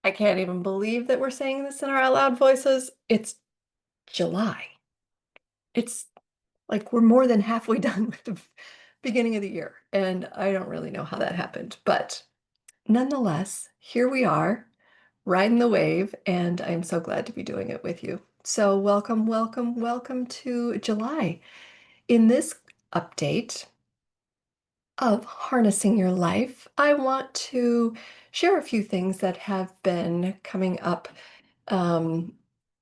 I can't even believe that we're saying this in our out loud voices. It's July. It's like we're more than halfway done with the beginning of the year, and I don't really know how that happened, but nonetheless, here we are, riding the wave, and I'm so glad to be doing it with you. So welcome, welcome, welcome to July. In this update of harnessing your life, I want to share a few things that have been coming up um,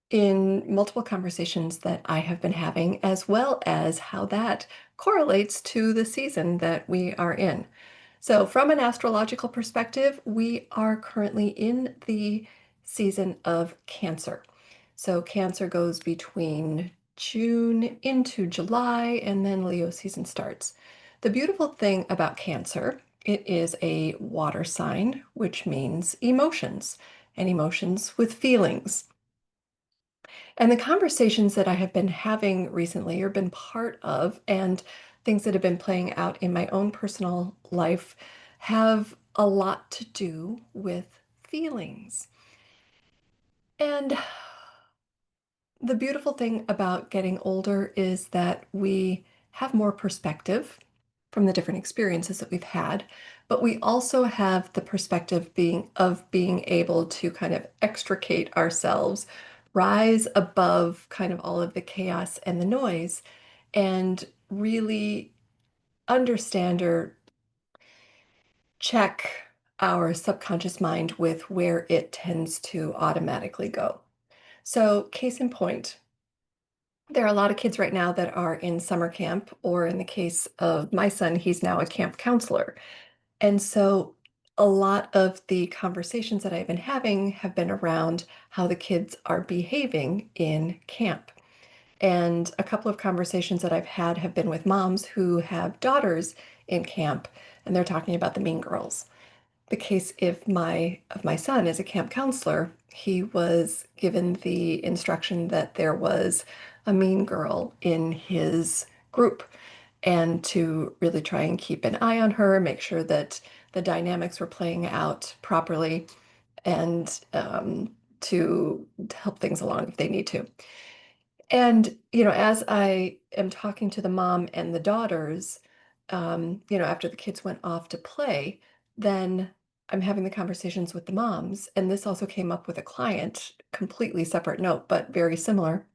in multiple conversations that I have been having, as well as how that correlates to the season that we are in. So, from an astrological perspective, we are currently in the season of Cancer. So, Cancer goes between June into July, and then Leo season starts. The beautiful thing about Cancer, it is a water sign, which means emotions and emotions with feelings. And the conversations that I have been having recently or been part of, and things that have been playing out in my own personal life, have a lot to do with feelings. And the beautiful thing about getting older is that we have more perspective from the different experiences that we've had, but we also have the perspective being able to kind of extricate ourselves, rise above kind of all of the chaos and the noise, and really understand or check our subconscious mind with where it tends to automatically go. So, case in point, there are a lot of kids right now that are in summer camp, or in the case of my son, he's now a camp counselor. And so a lot of the conversations that I've been having have been around how the kids are behaving in camp. And a couple of conversations that I've had have been with moms who have daughters in camp, and they're talking about the mean girls. The case if my of my son as a camp counselor, he was given the instruction that there was a mean girl in his group, and to really try and keep an eye on her, make sure that the dynamics were playing out properly, and to help things along if they need to. And, as I am talking to the mom and the daughters, after the kids went off to play, then I'm having the conversations with the moms. And this also came up with a client, completely separate note, but very similar,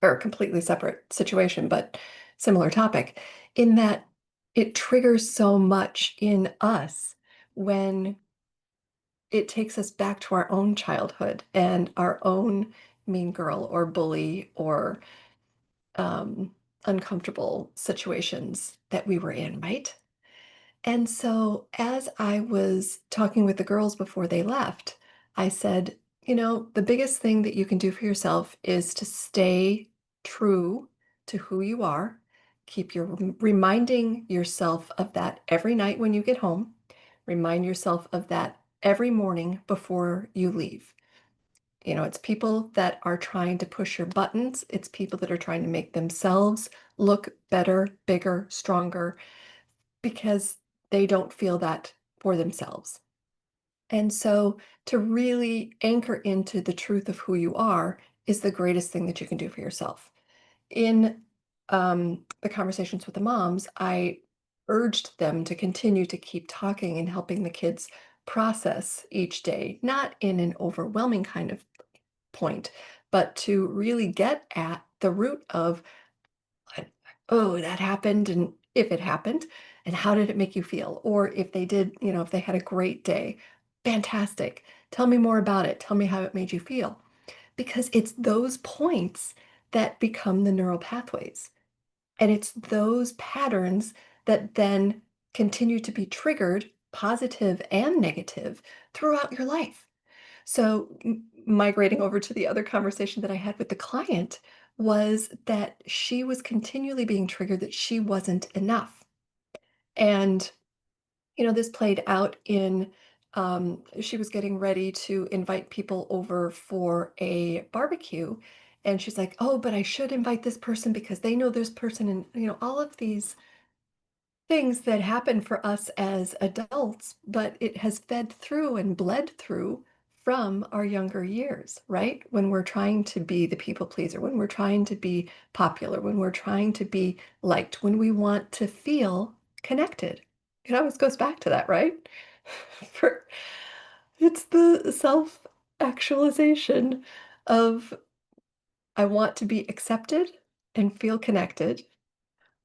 or completely separate situation, but similar topic, in that it triggers so much in us when it takes us back to our own childhood and our own mean girl or bully or um, uncomfortable situations that we were in, right? And so, as I was talking with the girls before they left, I said, the biggest thing that you can do for yourself is to stay true to who you are. Keep your reminding yourself of that every night when you get home. Remind yourself of that every morning before you leave. It's people that are trying to push your buttons. It's people that are trying to make themselves look better, bigger, stronger, because they don't feel that for themselves. And so to really anchor into the truth of who you are is the greatest thing that you can do for yourself. In the conversations with the moms, I urged them to continue to keep talking and helping the kids process each day, not in an overwhelming kind of point, but to really get at the root of, like, oh, that happened, and if it happened, and how did it make you feel? Or if they did, if they had a great day, fantastic. Tell me more about it. Tell me how it made you feel. Because it's those points that become the neural pathways. And it's those patterns that then continue to be triggered, positive and negative, throughout your life. So, migrating over to the other conversation that I had with the client was that she was continually being triggered that she wasn't enough. And, this played out in she was getting ready to invite people over for a barbecue. And she's like, oh, but I should invite this person because they know this person. And, all of these things that happen for us as adults, but it has fed through and bled through from our younger years, right? When we're trying to be the people pleaser, when we're trying to be popular, when we're trying to be liked, when we want to feel connected. It always goes back to that, right? For it's the self-actualization of I want to be accepted and feel connected.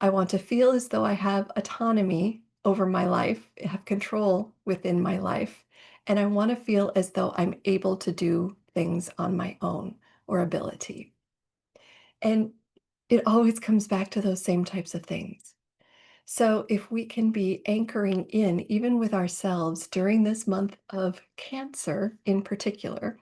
I want to feel as though I have autonomy over my life, have control within my life, and I want to feel as though I'm able to do things on my own or ability. And it always comes back to those same types of things. So, if we can be anchoring in, even with ourselves during this month of Cancer in particular,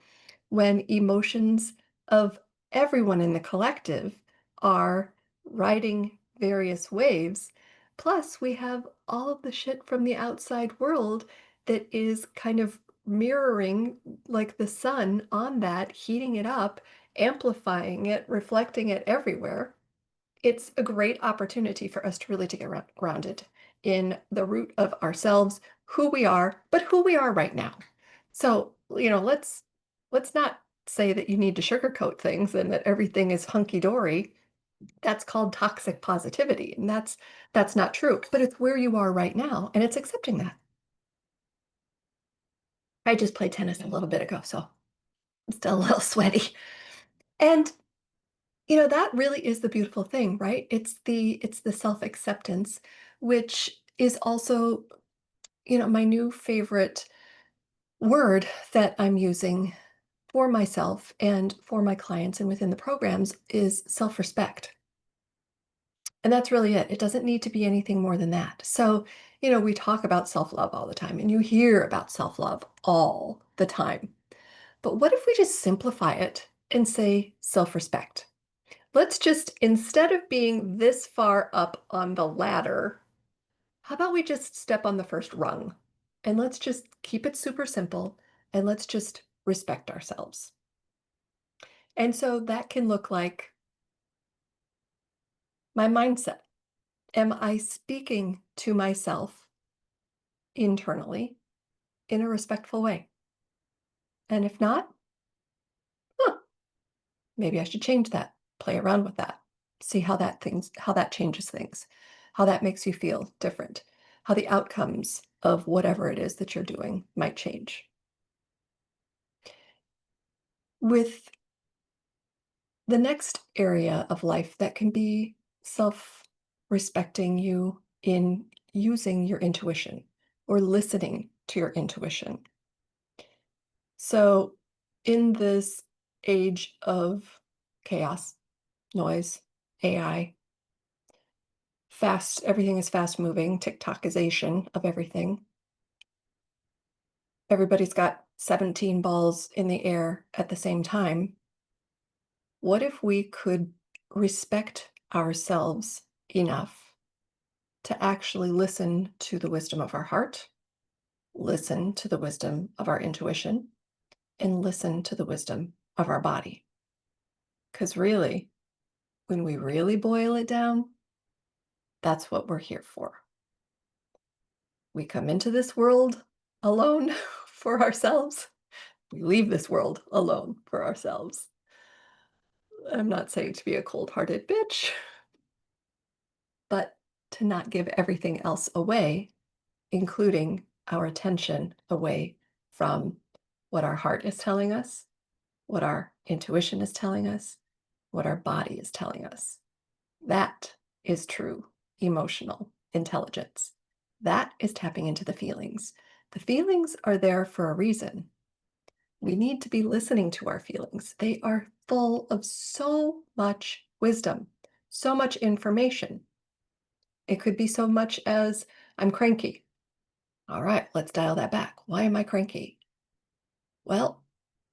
when emotions of everyone in the collective are riding various waves, plus we have all of the shit from the outside world that is kind of mirroring like the sun on that, heating it up, amplifying it, reflecting it everywhere. It's a great opportunity for us to really to get grounded in the root of ourselves, who we are, but who we are right now. So, let's not say that you need to sugarcoat things and that everything is hunky dory. That's called toxic positivity, and that's not true. But it's where you are right now, and it's accepting that. I just played tennis a little bit ago, so I'm still a little sweaty. And that really is the beautiful thing, right? It's the self-acceptance, which is also, my new favorite word that I'm using for myself and for my clients and within the programs is self-respect. And that's really it. It doesn't need to be anything more than that. So, we talk about self-love all the time and you hear about self-love all the time. But what if we just simplify it and say self-respect? Let's just, instead of being this far up on the ladder, how about we just step on the first rung? And let's just keep it super simple and let's just respect ourselves. And so that can look like my mindset. Am I speaking to myself internally in a respectful way? And if not, huh, maybe I should change that, play around with that, see how that changes things, how that makes you feel different, how the outcomes of whatever it is that you're doing might change. With the next area of life that can be self-respecting you in using your intuition or listening to your intuition. So, in this age of chaos, noise, AI, everything is fast moving, TikTokization of everything. Everybody's got 17 balls in the air at the same time. What if we could respect ourselves enough to actually listen to the wisdom of our heart, listen to the wisdom of our intuition, and listen to the wisdom of our body? Because really, when we really boil it down, that's what we're here for. We come into this world alone for ourselves. We leave this world alone for ourselves. I'm not saying to be a cold-hearted bitch, but to not give everything else away, including our attention away from what our heart is telling us, what our intuition is telling us, what our body is telling us. That is true emotional intelligence. That is tapping into the feelings. The feelings are there for a reason. We need to be listening to our feelings. They are full of so much wisdom, so much information. It could be so much as I'm cranky. All right, let's dial that back. Why am I cranky? Well,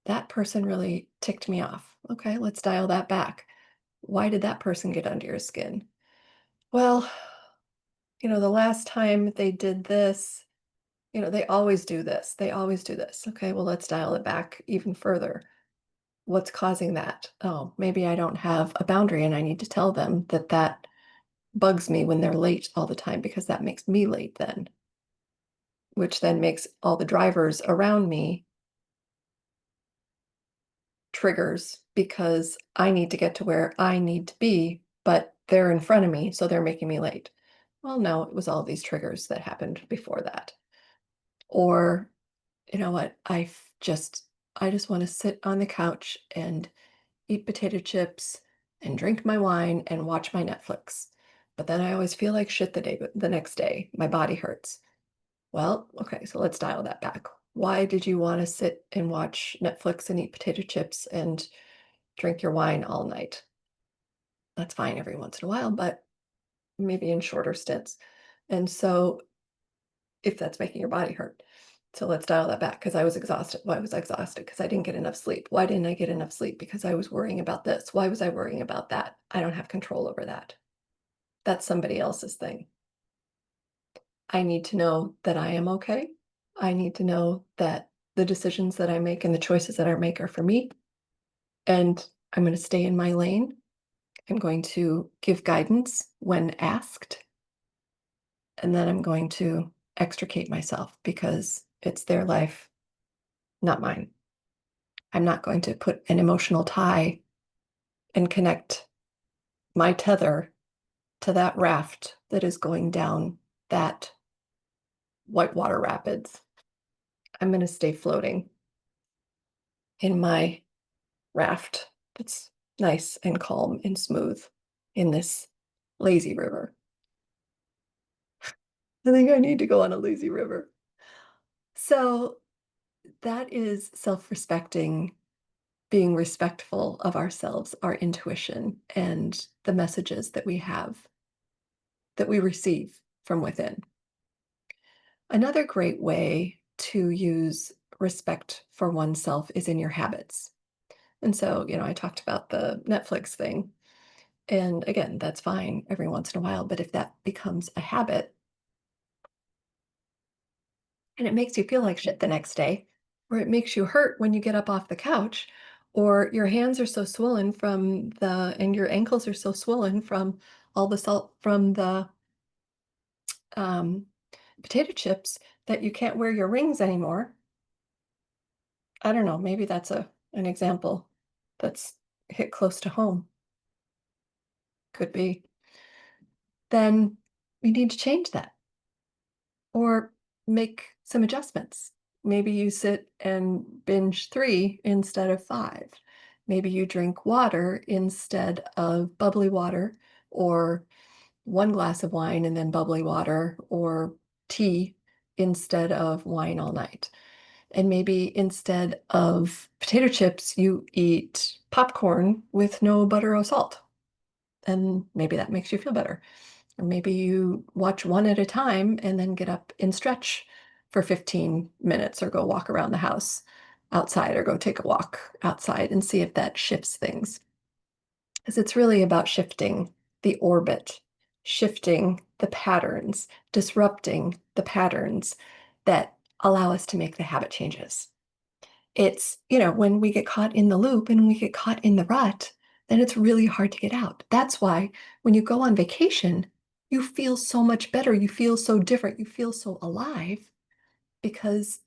that person really ticked me off. Okay, let's dial that back. Why did that person get under your skin? Well, the last time they did this, they always do this. They always do this. Okay, well, let's dial it back even further. What's causing that? Oh, maybe I don't have a boundary and I need to tell them that that bugs me when they're late all the time because that makes me late then, which then makes all the drivers around me triggers because I need to get to where I need to be, but they're in front of me, so they're making me late. Well, no, it was all these triggers that happened before that. Or, you know what? I just want to sit on the couch and eat potato chips and drink my wine and watch my Netflix. But then I always feel like shit the next day. My body hurts. Well, okay, so let's dial that back. Why did you want to sit and watch Netflix and eat potato chips and drink your wine all night? That's fine every once in a while, but maybe in shorter stints. And so if that's making your body hurt. So let's dial that back because I was exhausted. Why was I exhausted? Because I didn't get enough sleep. Why didn't I get enough sleep? Because I was worrying about this. Why was I worrying about that? I don't have control over that. That's somebody else's thing. I need to know that I am okay. I need to know that the decisions that I make and the choices that I make are for me. And I'm going to stay in my lane. I'm going to give guidance when asked. And then I'm going to extricate myself because it's their life, not mine. I'm not going to put an emotional tie and connect my tether to that raft that is going down that whitewater rapids. I'm going to stay floating in my raft that's nice and calm and smooth in this lazy river. I think I need to go on a lazy river. So that is self-respecting, being respectful of ourselves, our intuition, and the messages that we have, that we receive from within. Another great way to use respect for oneself is in your habits. And so, I talked about the Netflix thing. And again, that's fine every once in a while. But if that becomes a habit and it makes you feel like shit the next day, or it makes you hurt when you get up off the couch, or your hands are so swollen and your ankles are so swollen from all the salt from the um, potato chips that you can't wear your rings anymore. I don't know, maybe that's an example that's hit close to home. Could be. Then you need to change that or make some adjustments. Maybe you sit and binge 3 instead of 5. Maybe you drink water instead of bubbly water, or 1 glass of wine and then bubbly water, or tea instead of wine all night. And maybe instead of potato chips, you eat popcorn with no butter or salt. And maybe that makes you feel better. Or maybe you watch one at a time and then get up and stretch for 15 minutes or go walk around the house outside or go take a walk outside and see if that shifts things. Because it's really about shifting the orbit, shifting the patterns, disrupting the patterns that allow us to make the habit changes. It's, when we get caught in the loop and we get caught in the rut, then it's really hard to get out. That's why when you go on vacation, you feel so much better. You feel so different. You feel so alive because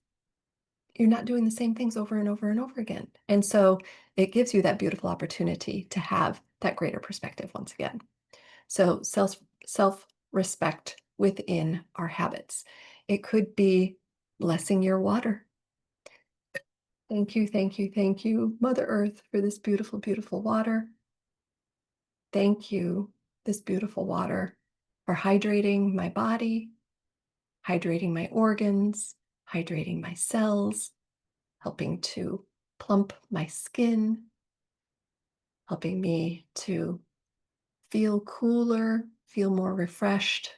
you're not doing the same things over and over and over again. And so it gives you that beautiful opportunity to have that greater perspective once again. So self-respect within our habits. It could be blessing your water. Thank you, thank you, thank you, Mother Earth, for this beautiful, beautiful water. Thank you, this beautiful water, for hydrating my body, hydrating my organs, hydrating my cells, helping to plump my skin, helping me to feel cooler, feel more refreshed.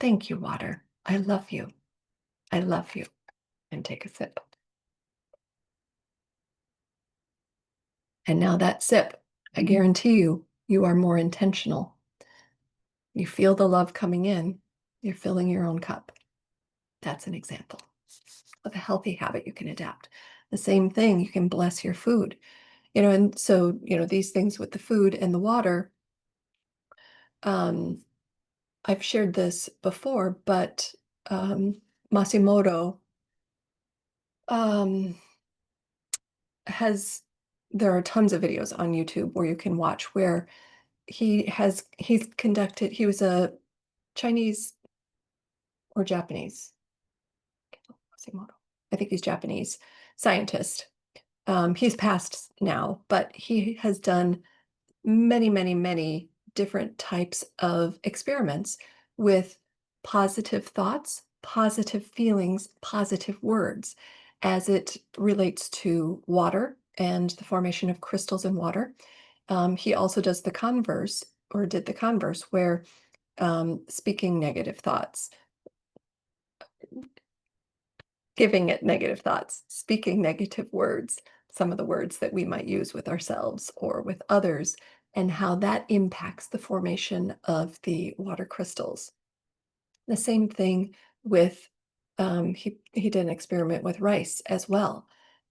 Thank you, water. I love you. I love you. And take a sip. And now that sip, I guarantee you, you are more intentional. You feel the love coming in, you're filling your own cup. That's an example of a healthy habit you can adapt. The same thing, you can bless your food. And so, these things with the food and the water, um, I've shared this before, but Masimoto um, has There are tons of videos on YouTube where you can watch where he was a Chinese or Japanese, Quasimodo. I think he's Japanese scientist. He's passed now, but he has done many, many, many different types of experiments with positive thoughts, positive feelings, positive words as it relates to water and the formation of crystals in water. He also does the converse, or did the converse, where speaking negative thoughts, giving it negative thoughts, speaking negative words, some of the words that we might use with ourselves or with others, and how that impacts the formation of the water crystals. The same thing with he did an experiment with rice as well,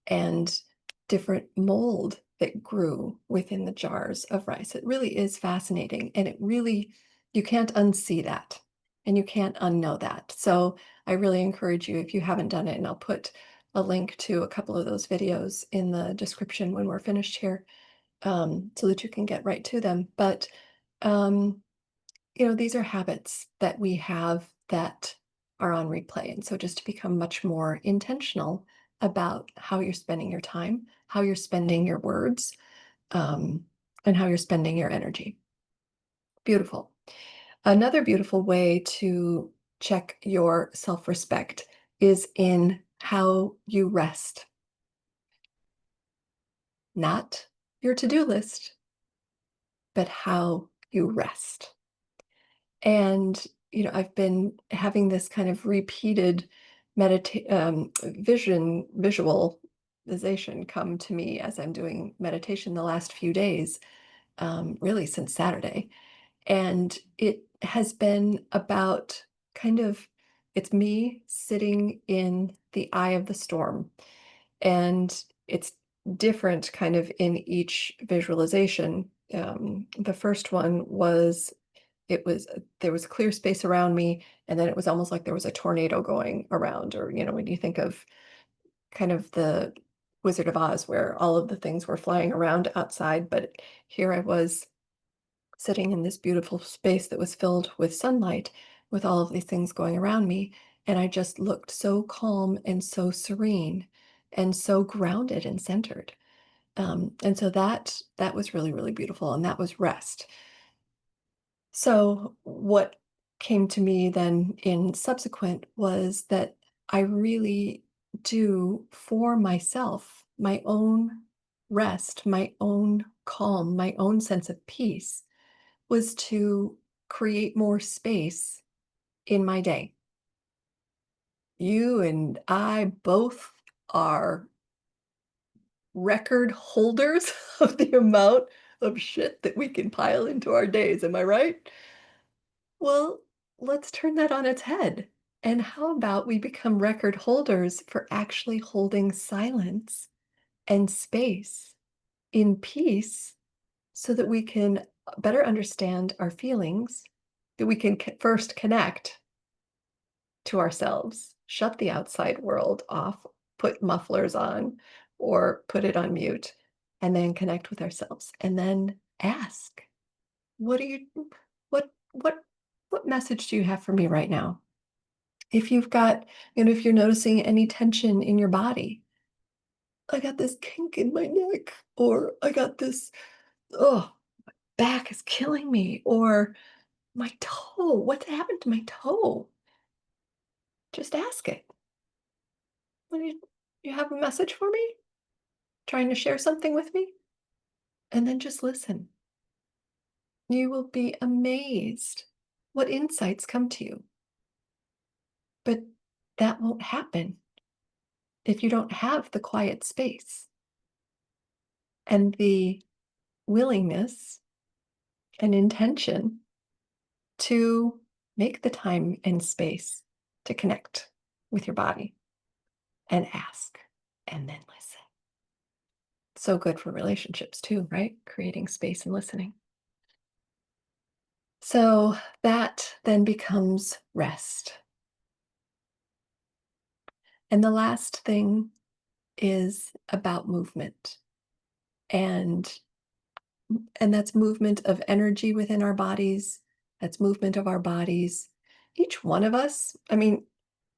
and different mold that grew within the jars of rice. It really is fascinating, and it really you can't unsee that, and you can't unknow that. So I really encourage you if you haven't done it, and I'll put a link to a couple of those videos in the description when we're finished here, so that you can get right to them. But um, these are habits that we have that are on replay. And so just to become much more intentional about how you're spending your time, how you're spending your words, um, and how you're spending your energy. Beautiful. Another beautiful way to check your self respect is in how you rest, not your to do list, but how you rest. And, I've been having this kind of repeated visualization come to me as I'm doing meditation the last few days, really since Saturday. And it has been about kind of, it's me sitting in the eye of the storm. And it's different kind of in each visualization. The first one was there was clear space around me, and then it was almost like there was a tornado going around, or when you think of kind of the Wizard of Oz where all of the things were flying around outside, but here I was sitting in this beautiful space that was filled with sunlight with all of these things going around me, and I just looked so calm and so serene and so grounded and centered. And so that was really, really beautiful, and that was rest. So, what came to me then in subsequent was that I really do for myself, my own rest, my own calm, my own sense of peace was to create more space in my day. You and I both are record holders of the amount of shit that we can pile into our days. Am I right? Well, let's turn that on its head. And how about we become record holders for actually holding silence and space in peace so that we can better understand our feelings, that we can first connect to ourselves, shut the outside world off, put mufflers on, or put it on mute, and then connect with ourselves. And then ask, what do you, what, what message do you have for me right now? If you've got, if you're noticing any tension in your body, I got this kink in my neck, or I got this, oh, back is killing me, or my toe, what happened to my toe? Just ask it. What do you have a message for me? Trying to share something with me? And then just listen. You will be amazed what insights come to you. But that won't happen if you don't have the quiet space and the willingness and intention to make the time and space to connect with your body and ask and then listen. So good for relationships too, right? Creating space and listening. So that then becomes rest. And the last thing is about movement. And and that's movement of energy within our bodies. That's movement of our bodies. Each one of us, I mean,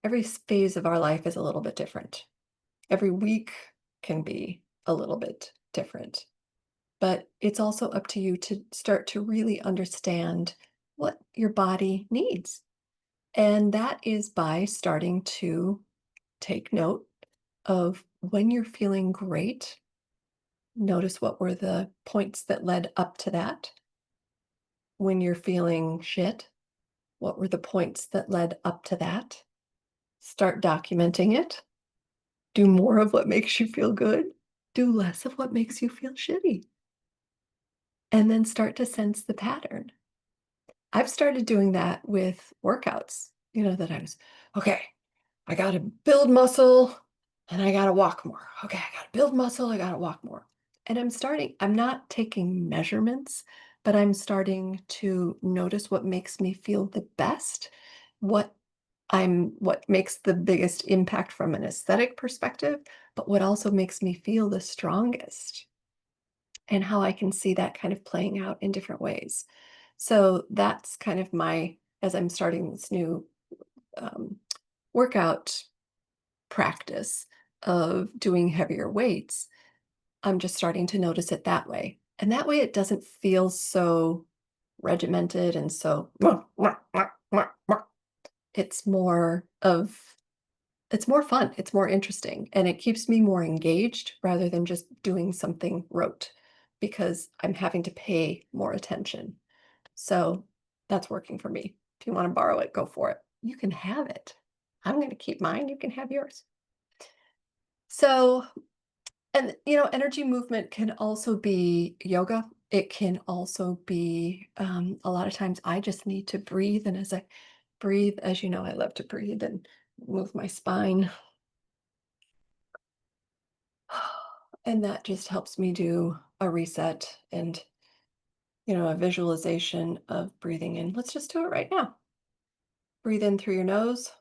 every phase of our life is a little bit different. Every week can be a little bit different. But it's also up to you to start to really understand what your body needs. And that is by starting to take note of when you're feeling great. Notice what were the points that led up to that. When you're feeling shit, what were the points that led up to that? Start documenting it. Do more of what makes you feel good. Do less of what makes you feel shitty. And then start to sense the pattern. I've started doing that with workouts, that okay, I got to build muscle and I got to walk more. Okay, I got to build muscle, I got to walk more. And I'm not taking measurements, but I'm starting to notice what makes me feel the best, what what makes the biggest impact from an aesthetic perspective, but what also makes me feel the strongest and how I can see that kind of playing out in different ways. So that's kind of as I'm starting this new um, workout practice of doing heavier weights, I'm just starting to notice it that way. And that way it doesn't feel so regimented and so it's more of it's more fun, it's more interesting, and it keeps me more engaged rather than just doing something rote because I'm having to pay more attention. So that's working for me. If you want to borrow it, go for it. You can have it. I'm going to keep mine. You can have yours. So, and energy movement can also be yoga. It can also be a lot of times I just need to breathe. And as I breathe, as you know, I love to breathe and move my spine. And that just helps me do a reset and, a visualization of breathing in. Let's just do it right now. Breathe in through your nose.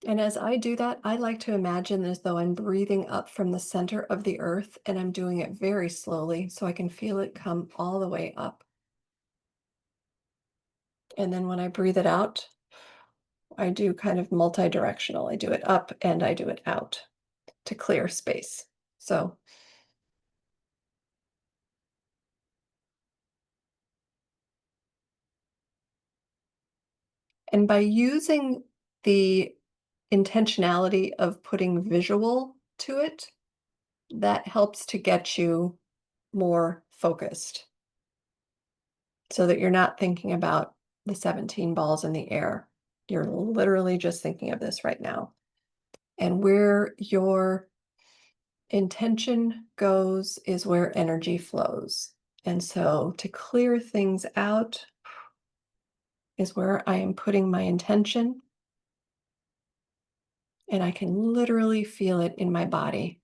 And as I do that, I like to imagine as though I'm breathing up from the center of the earth and I'm doing it very slowly so I can feel it come all the way up. And then when I breathe it out, I do kind of multi-directional. I do it up and I do it out to clear space. So, and by using the intentionality of putting visual to it, that helps to get you more focused so that you're not thinking about the 17 balls in the air. You're literally just thinking of this right now. And where your intention goes is where energy flows. And so to clear things out is where I am putting my intention, and I can literally feel it in my body.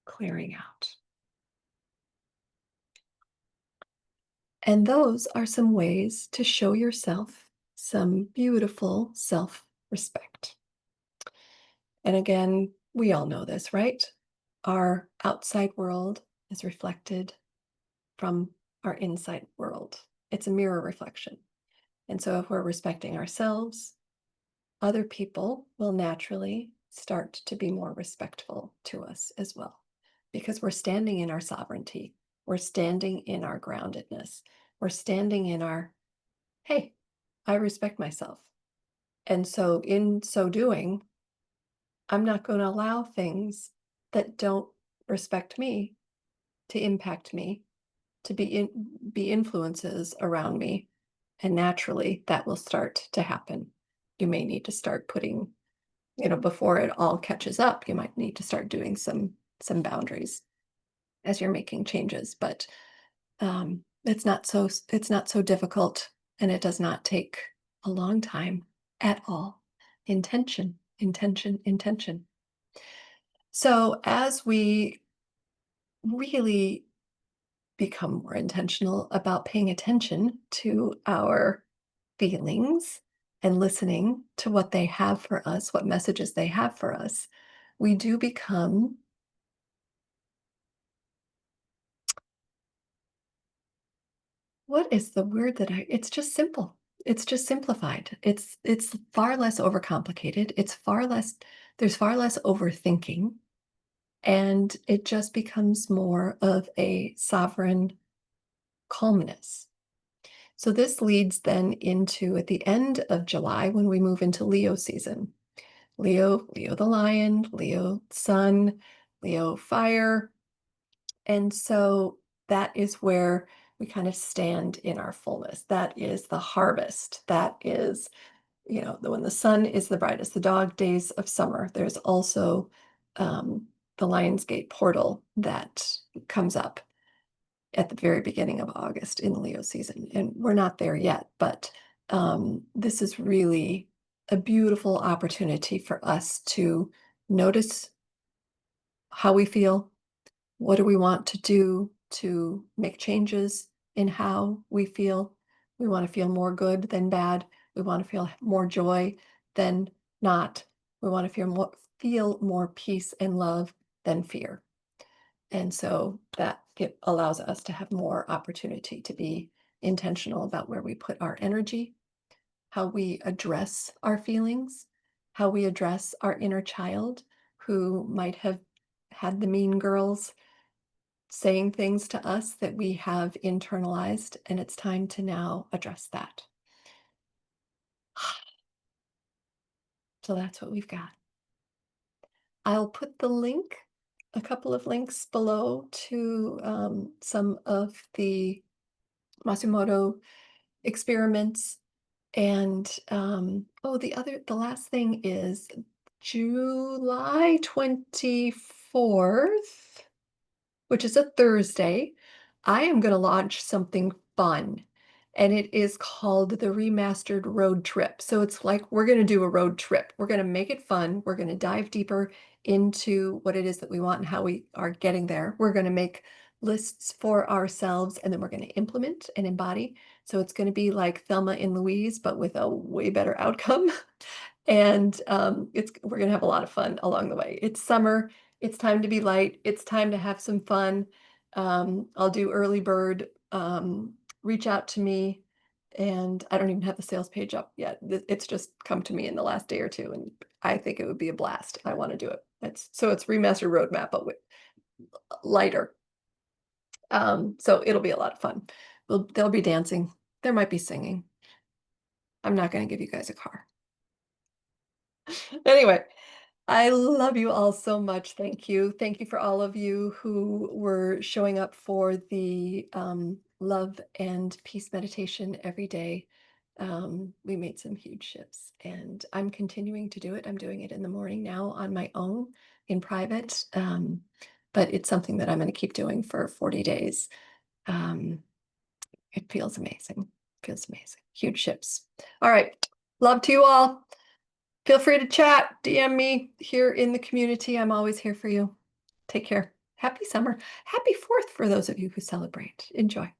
Clearing out. And those are some ways to show yourself some beautiful self respect. And again, we all know this, right? Our outside world is reflected from our inside world. It's a mirror reflection. And so if we're respecting ourselves, other people will naturally start to be more respectful to us as well, because we're standing in our sovereignty. We're standing in our groundedness. We're standing in our, hey, I respect myself. And so in so doing, I'm not going to allow things that don't respect me to impact me, to be influences around me. And naturally, that will start to happen. You may need to start putting, before it all catches up, you might need to start doing some boundaries as you're making changes. But it's not so difficult, and it does not take a long time at all. Intention, intention, intention. So as we really become more intentional about paying attention to our feelings and listening to what they have for us, what messages they have for us, we do become, what is the word that it's just simple. It's just simplified. It's far less overcomplicated. There's far less overthinking, and it just becomes more of a sovereign calmness. So this leads then into at the end of July when we move into Leo season. Leo the lion, Leo sun, Leo fire. And so that is where we kind of stand in our fullness. That is the harvest. That is, when the sun is the brightest, the dog days of summer. There's also the Lionsgate portal that comes up at the very beginning of August in the Leo season. And we're not there yet, but this is really a beautiful opportunity for us to notice how we feel. What do we want to do to make changes in how we feel? We want to feel more good than bad. We want to feel more joy than not. We want to feel more peace and love than fear. And so that it allows us to have more opportunity to be intentional about where we put our energy, how we address our feelings, how we address our inner child who might have had the mean girls saying things to us that we have internalized, and it's time to now address that. So that's what we've got. I'll put a couple of links below to some of the Masumoto experiments. And the last thing is July 24th, which is a Thursday. I am going to launch something fun, and it is called the Remastered Road Trip. So it's like we're going to do a road trip. We're going to make it fun. We're going to dive deeper into what it is that we want and how we are getting there. We're going to make lists for ourselves, and then we're going to implement and embody. So it's going to be like Thelma and Louise, but with a way better outcome. And we're going to have a lot of fun along the way. It's summer. It's time to be light. It's time to have some fun. I'll do early bird. Reach out to me, and I don't even have the sales page up yet. It's just come to me in the last day or two, and I think it would be a blast. I want to do it. It's remastered roadmap, but with lighter. So it'll be a lot of fun. There'll be dancing. There might be singing. I'm not going to give you guys a car. Anyway, I love you all so much. Thank you. Thank you for all of you who were showing up for the love and peace meditation every day. We made some huge shifts, and I'm continuing to do it. I'm doing it in the morning now on my own in private, but it's something that I'm going to keep doing for 40 days. It feels amazing. Feels amazing. Huge shifts. All right. Love to you all. Feel free to chat, DM me here in the community. I'm always here for you. Take care. Happy summer. Happy 4th for those of you who celebrate. Enjoy.